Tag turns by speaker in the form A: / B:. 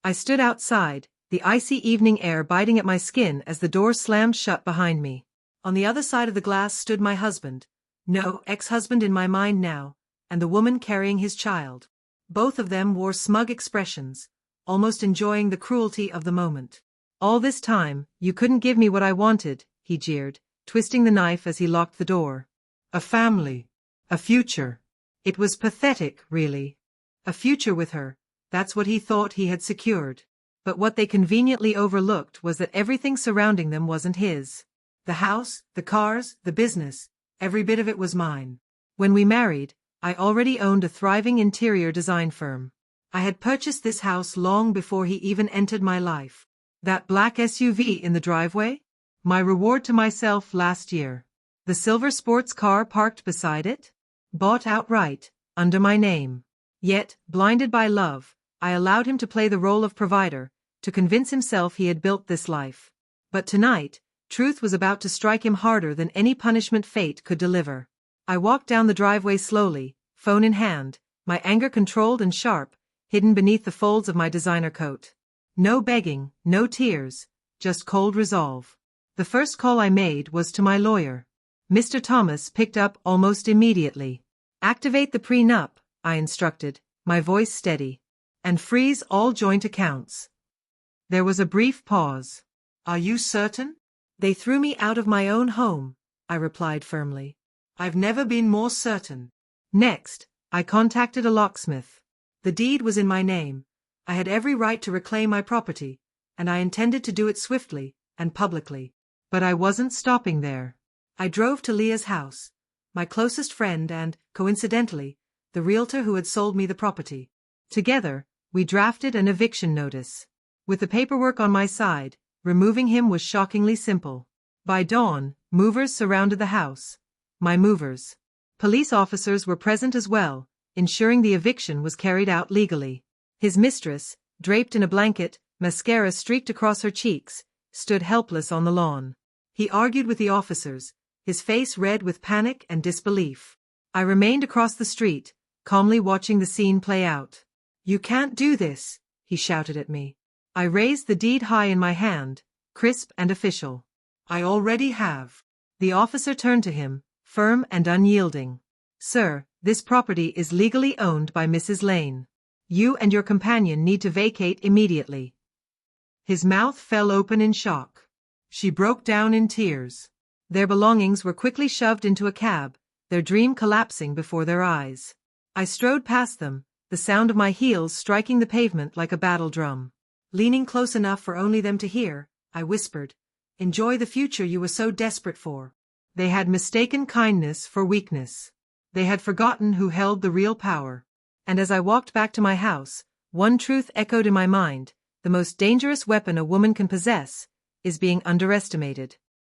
A: I stood outside, the icy evening air biting at my skin as the door slammed shut behind me. On the other side of the glass stood my husband. No, ex-husband in my mind now, and the woman carrying his child. Both of them wore smug expressions, almost enjoying the cruelty of the moment. "All this time, you couldn't give me what I wanted," he jeered, twisting the knife as he locked the door. "A family. A future." It was pathetic, really. A future with her, that's what he thought he had secured. But what they conveniently overlooked was that everything surrounding them wasn't his. The house, the cars, the business, every bit of it was mine. When we married, I already owned a thriving interior design firm. I had purchased this house long before he even entered my life. That black SUV in the driveway? My reward to myself last year. The silver sports car parked beside it? Bought outright, under my name. Yet, blinded by love, I allowed him to play the role of provider, to convince himself he had built this life. But tonight, truth was about to strike him harder than any punishment fate could deliver. I walked down the driveway slowly, phone in hand, my anger controlled and sharp, hidden beneath the folds of my designer coat. No begging, no tears, just cold resolve. The first call I made was to my lawyer. Mr. Thomas picked up almost immediately. "Activate the prenup," I instructed, my voice steady. "And freeze all joint accounts." There was a brief pause. "Are you certain?" "They threw me out of my own home," I replied firmly. "I've never been more certain." Next, I contacted a locksmith. The deed was in my name. I had every right to reclaim my property, and I intended to do it swiftly and publicly. But I wasn't stopping there. I drove to Leah's house, my closest friend and, coincidentally, the realtor who had sold me the property. Together, we drafted an eviction notice. With the paperwork on my side, removing him was shockingly simple. By dawn, movers surrounded the house. My movers. Police officers were present as well, ensuring the eviction was carried out legally. His mistress, draped in a blanket, mascara streaked across her cheeks, stood helpless on the lawn. He argued with the officers, his face red with panic and disbelief. I remained across the street, calmly watching the scene play out. "You can't do this," he shouted at me. I raised the deed high in my hand, crisp and official. "I already have." The officer turned to him, firm and unyielding. "Sir, this property is legally owned by Mrs. Lane. You and your companion need to vacate immediately." His mouth fell open in shock. She broke down in tears. Their belongings were quickly shoved into a cab, their dream collapsing before their eyes. I strode past them, the sound of my heels striking the pavement like a battle drum. Leaning close enough for only them to hear, I whispered, "Enjoy the future you were so desperate for." They had mistaken kindness for weakness. They had forgotten who held the real power. And as I walked back to my house, one truth echoed in my mind: the most dangerous weapon a woman can possess is being underestimated.